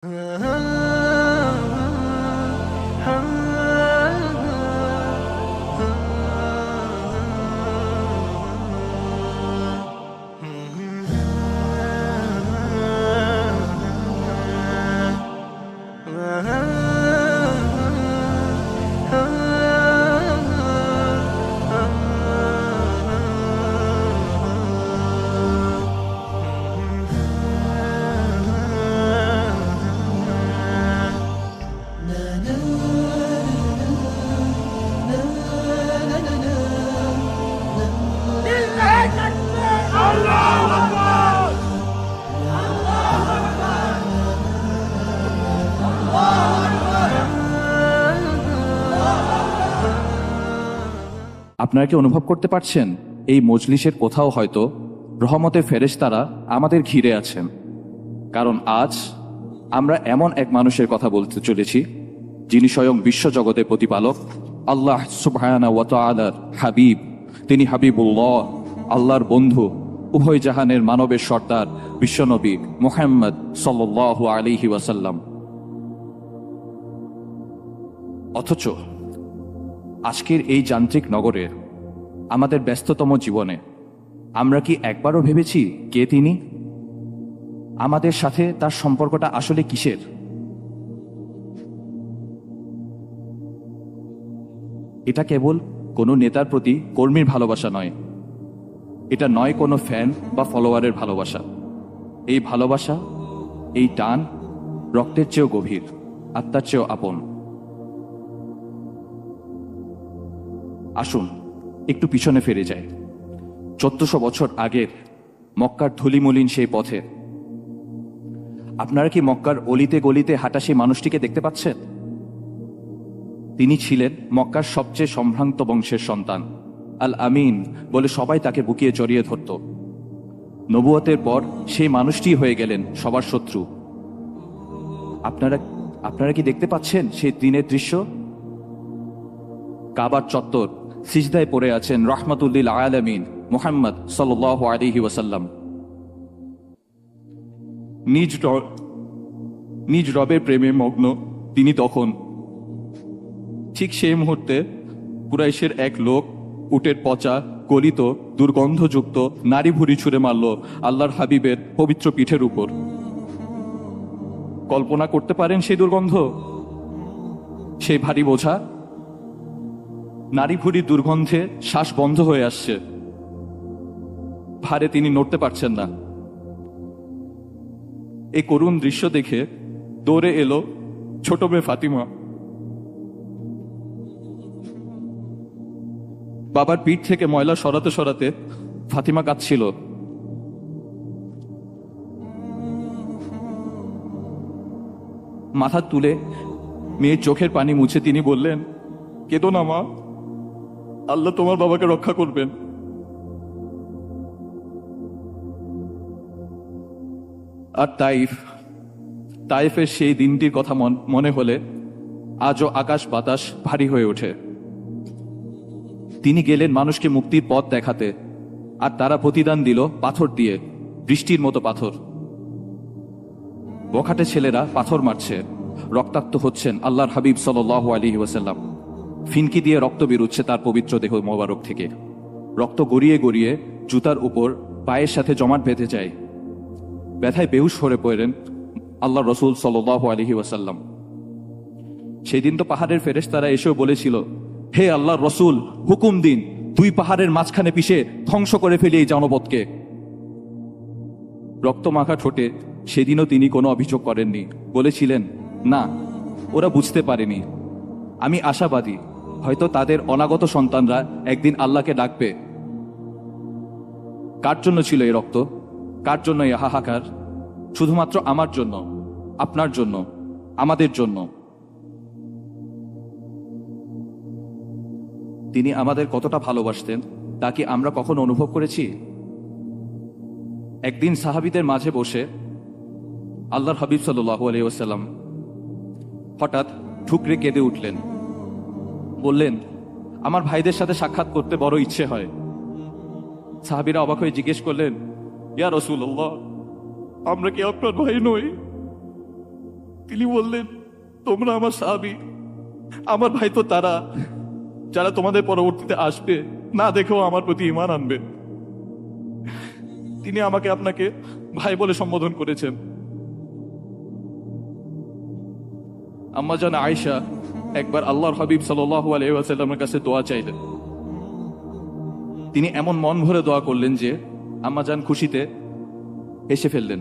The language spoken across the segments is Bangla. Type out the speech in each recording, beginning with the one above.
আপনারা কি অনুভব করতে পারছেন এই মজলিসের কোথাও হয়তো রহমতের ফেরেশতারা আমাদের ঘিরে আছেন? কারণ আজ আমরা এমন এক মানুষের কথা বলতে চলেছি যিনি স্বয়ং বিশ্বজগতের প্রতিপালক, আল্লাহ সুবহানাহু ওয়া তাআলার হাবিব। তিনি হাবিবুল্লাহ, আল্লাহর বন্ধু, উভয় জাহানের মানবের সর্দার বিশ্বনবী মুহাম্মদ সাল্লাল্লাহু আলাইহি ওয়াসাল্লাম। অথচ আজকের এই যান্ত্রিক নগরে, আমাদের ব্যস্ততম জীবনে আমরা কি একবারও ভেবেছি কে তিনি? আমাদের সাথে তার সম্পর্কটা আসলে কিসের? এটা কেবল কোনো নেতার প্রতি কর্মীর ভালোবাসা নয়, এটা নয় কোনো ফ্যান বা ফলোয়ারের ভালোবাসা। এই ভালোবাসা, এই টান রক্তের চেয়েও গভীর, আত্মার চেয়েও আপন। আসুন একটু পিছনে ফিরে যায় 1400 বছর আগের মক্কার ধুলিমলিন সেই পথে। আপনারা কি মক্কার অলিতে গলিতে হাঁটা সেই মানুষটিকে দেখতে পাচ্ছেন? তিনি ছিলেন মক্কার সবচেয়ে সম্ভ্রান্ত বংশের সন্তান, আল আমিন বলে সবাই তাকে বুকিয়ে জড়িয়ে ধরত। নবুয়তের পর সেই মানুষটি হয়ে গেলেন সবার শত্রু। আপনারা কি দেখতে পাচ্ছেন সেই দিনের দৃশ্য? কাবার চত্বর, সিজদায় পড়ে আছেন রাহমাতুল আলামিন মুহাম্মদ সাল্লাল্লাহু আলাইহি ওয়াসাল্লাম। নিজ রবের প্রেমে মগ্ন তিনি তখন। ঠিক সেই মুহূর্তে কুরাইশের এক লোক উটের পচা, গলিত, দুর্গন্ধযুক্ত নারী ভুঁড়ি ছুঁড়ে মারল আল্লাহর হাবিবের পবিত্র পিঠের উপর। কল্পনা করতে পারেন সেই দুর্গন্ধ, সেই ভারী বোঝা? নারী ভুঁড়ির দুর্গন্ধে শ্বাস বন্ধ হয়ে আসছে, ভারে তিনি নড়তে পারছেন না। এই করুণ দৃশ্য দেখে দৌড়ে এলো ছোট মেয়ে ফাতিমা। বাবার পিঠ থেকে ময়লা সরাতে সরাতে ফাতিমা কাঁদছিল। মাথা তুলে মেয়ের চোখের পানি মুছে তিনি বললেন, কেঁদো না মা, আল্লাহ তোমার বাবাকে রক্ষা করবেন। আর তাইফের সেই দিনটির কথা মনে হলে আজও আকাশ বাতাস ভারী হয়ে ওঠে। তিনি গেলেন মানুষকে মুক্তির পথ দেখাতে, আর তারা প্রতিদান দিল পাথর দিয়ে, বৃষ্টির মতো পাথর। বখাটে ছেলেরা পাথর মারছে, রক্তাক্ত হচ্ছেন আল্লাহর হাবিব সাল্লাল্লাহু আলাইহি ওয়াসাল্লাম। ফিনকি দিয়ে রক্ত বেরোচ্ছে তার পবিত্র দেহ মোবারক থেকে। রক্ত গড়িয়ে গড়িয়ে জুতার উপর পায়ের সাথে জমাট বেঁধে যায়। ব্যথায় বেহুশ হয়ে পড়েন আল্লাহ রসুল সাল্লাল্লাহু আলাইহি ওয়াসাল্লাম। সেই দিন তো পাহাড়ের ফেরেশতারা এসেও বলেছিল, হে আল্লাহর রসুল, হুকুম দিন, 2 পাহাড়ের মাঝখানে পিষে ধ্বংস করে ফেলি এই জনপদকে। রক্তমাখা ঠোঁটে সেদিনও তিনি কোনো অভিযোগ করেননি, বলেছিলেন, না, ওরা বুঝতে পারেনি। আমি আশাবাদী, হয়তো তাদের অনাগত সন্তানরা একদিন আল্লাহকে ডাকবে। কার জন্য ছিল এই রক্ত? কার জন্য এই হাহাকার? শুধুমাত্র আমার জন্য, আপনার জন্য, আমাদের জন্য। তিনি আমাদের কতটা ভালোবাসতেন তা কি আমরা কখনো অনুভব করেছি? একদিন সাহাবীদের মাঝে বসে আল্লাহর হাবিব সাল্লাল্লাহু আলাইহি ওয়াসাল্লাম হঠাৎ ঠুকরে কেঁদে উঠলেন। বললেন, আমার ভাইদের সাথে সাক্ষাৎ করতে বড় ইচ্ছে হয়। সাহাবীরা অবাক হয়ে জিজ্ঞেস করলেন, ইয়া রাসূলুল্লাহ, আমরা কি আপনার ভাই নই? তিনি বললেন, তোমরা আমার সাহাবী, আমার ভাই তো তারা যারা তোমাদের পরবর্তীতে আসবে, না দেখেও আমার প্রতি ঈমান আনবে। তিনি আমাকে আপনাকে ভাই বলে সম্বোধন করেছেন। আম্মাজান আয়েশা একবার আল্লাহর হাবিব সাল্লাল্লাহু আলাইহি ওয়াসাল্লামের কাছে দোয়া চাইলেন। তিনি এমন মন ভরে দোয়া করলেন যে আম্মাজান খুশিতে হেসে ফেললেন।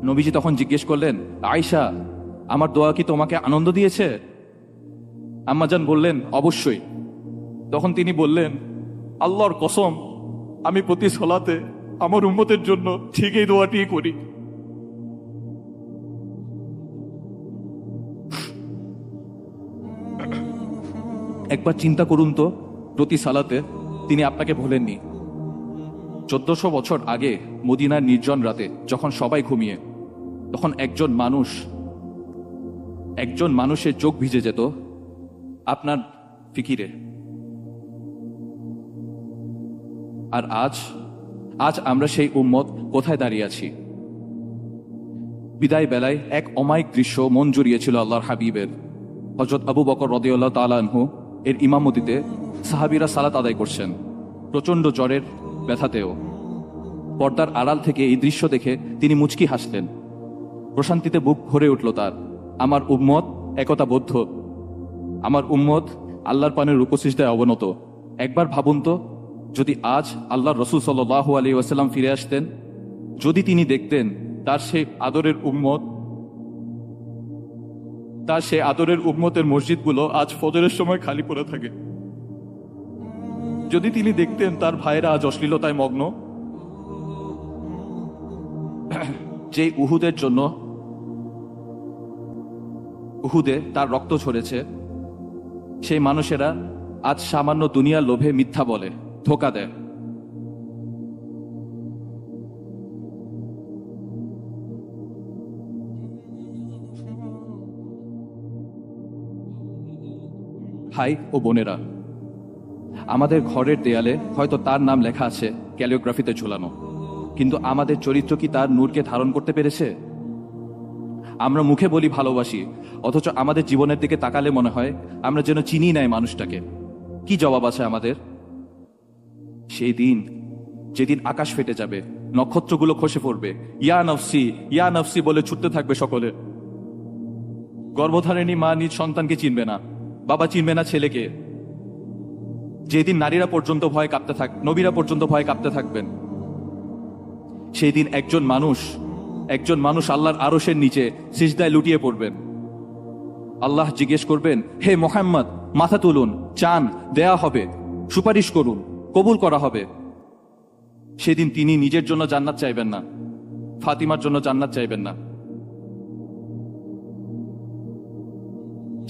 নবীজি তখন জিজ্ঞেস করলেন, আয়েশা, আমার দোয়া কি তোমাকে আনন্দ দিয়েছে? আম্মাজান বললেন, অবশ্যই। তখন তিনি বললেন, আল্লাহর কসম, আমি প্রতি সালাতে আমার উম্মতের জন্য ঠিক এই দোয়াটি করি। একবার চিন্তা করুন তো, প্রতি সালাতে তিনি আপনাকে ভোলেননি। 1400 বছর আগে মদিনার নির্জন রাতে যখন সবাই ঘুমিয়ে, তখন একজন মানুষের চোখ ভিজে যেত আপনার ফিকিরে। আর আজ আমরা সেই উম্মত কোথায় দাঁড়িয়ে আছি? বিদায় বেলায় এক অমায়িক দৃশ্য মন জুড়িয়েছিল আল্লাহর হাবিবের। হযরত আবু বকর রাদিয়াল্লাহু তাআলা আনহু এর ইমামতিতে সাহাবীরা সালাত আদায় করছেন, প্রচন্ড জ্বরের ব্যথাতেও। পর্দার আড়াল থেকে এই দৃশ্য দেখে তিনি মুচকি হাসলেন। প্রশান্তিতে বুক ভরে উঠল তার। আমার উম্মত একতাবদ্ধ, আমার উম্মত আল্লাহর পানের রুকু সিজদায় অবনত। একবার ভাবুন তো, যদি আজ আল্লাহর রাসূল সাল্লাল্লাহু আলাইহি ওয়াসাল্লাম ফিরে আসতেন, যদি তিনি দেখতেন তার সেই আদরের উম্মতের মসজিদগুলো আজ ফজরের সময় খালি পড়ে থাকে, যদি তিনি দেখতেন তার ভাইয়েরা আজ অশ্লীলতায় মগ্ন, যে উহুদে তার রক্ত ঝরেছে, সেই মানুষেরা আজ সামান্য দুনিয়ার লোভে মিথ্যা বলে, ধোঁকা দেয়। ভাই ও বোনেরা, আমাদের ঘরের দেয়ালে হয়তো তার নাম লেখা আছে ক্যালিওগ্রাফিতে ঝুলানো, কিন্তু আমাদের চরিত্র কি তার নূরকে ধারণ করতে পেরেছে? আমরা মুখে বলি ভালোবাসি, অথচ আমাদের জীবনের দিকে তাকালে মনে হয় আমরা যেন চিনি নাই মানুষটাকে। কি জবাব আছে আমাদের? সেই দিন, যেদিন আকাশ ফেটে যাবে, নক্ষত্রগুলো খসে পড়বে, ইয়া নফসি ইয়া নফসি বলে ছুটতে থাকবে সকলে। গর্ভধারিণী মা নিজ সন্তানকে চিনবে না, বাবা চিনবে না ছেলেকে। যেদিন নারীরা পর্যন্ত নবীরা পর্যন্ত ভয়ে কাঁপতে থাকবেন। সেই দিন একজন মানুষ আল্লাহর আরশের নিচে সিজদায় লুটিয়ে পড়বেন। আল্লাহ জিজ্ঞেস করবেন, হে মুহাম্মদ, মাথা তুলুন, চান, দেয়া হবে, সুপারিশ করুন, কবুল করা হবে। সেদিন তিনি নিজের জন্য জান্নাত চাইবেন না, ফাতিমার জন্য জান্নাত চাইবেন না।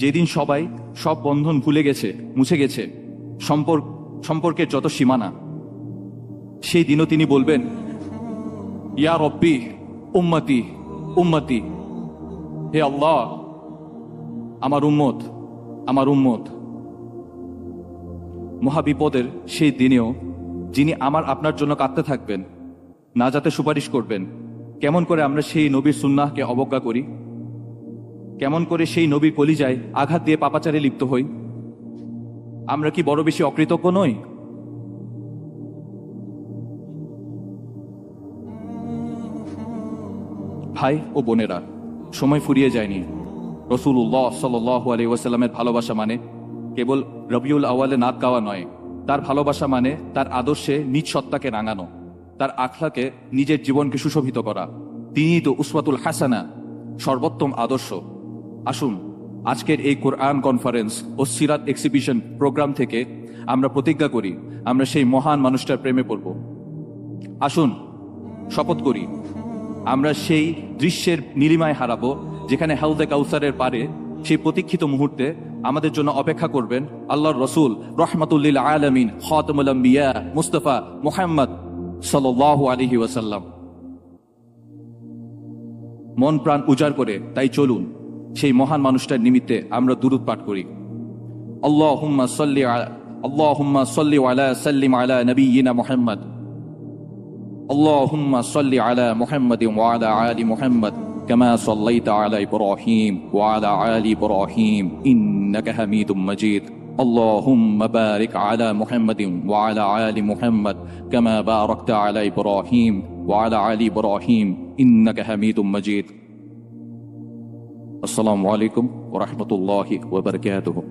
যেদিন সবাই সব বন্ধন ভুলে গেছে, মুছে গেছে, সম্পর্কের যত সীমানা, সেই দিনও তিনি বলবেন, ইয়া রব্বি উম্মতি উম্মতি, হে আল্লাহ, আমার উম্মত। মহাবিপদের সেই দিনেও যিনি আমার আপনার জন্য কাঁদতে থাকবেন, না যাতে সুপারিশ করবেন, কেমন করে আমরা সেই নবীর সুন্নাহকে অবজ্ঞা করি? কেমন করে সেই নবীর কলিজায় আঘাত দিয়ে পাপাচারে লিপ্ত হই? আমরা কি বড় বেশি অকৃতজ্ঞ নই? ভাই ও বোনেরা, সময় ফুরিয়ে যায়নি। রাসূলুল্লাহ সাল্লাল্লাহু আলাইহি ওয়াসাল্লামের ভালোবাসা মানে কেবল রবিউল আউয়ালে নাত গাওয়া নয়। তার ভালোবাসা মানে তার আদর্শে নিজ সত্তাকে রাঙানো, তার আখলাকে নিজের জীবনকে সুশোভিত করা। তিনিই তো উসওয়াতুল হাসানা, সর্বোত্তম আদর্শ। আসুন, আজকের এই কোরআন কনফারেন্স ও সিরাত এক্সিবিশন প্রোগ্রাম থেকে আমরা প্রতিজ্ঞা করি, আমরা সেই মহান মানুষটার প্রেমে পড়ব। আসুন, শপথ করি, আমরা সেই দৃশ্যের নীলিমায় হারাবো যেখানে হাউজে কাউসারের পারে সেই প্রতীক্ষিত মুহূর্তে আমাদের জন্য অপেক্ষা করবেন আল্লাহর রসুল রহমাতুল্লিল আলামিন খাতামুল আম্বিয়া মুস্তাফা মুহাম্মদ সাল্লাল্লাহু আলাইহি ওয়াসাল্লাম। মন প্রাণ উজাড় করে তাই চলুন সেই মহান মানুষটার নিমিত্তে আমরা দুরূদ পাঠ করি। আল্লাহুম্মা সাল্লি আলা সাল্লিম আলা নবিয়িনা মুহাম্মদ। আল্লাহুম্মা সাল্লি আলা মুহাম্মাদিন ওয়া আলা আলি মুহাম্মদ كما صليت على إبراهيم وعلى آل إبراهيم إنك حميد مجيد اللهم بارك على محمد وعلى آل محمد كما باركت على إبراهيم وعلى آل إبراهيم إنك حميد مجيد السلام عليكم ورحمة الله وبركاته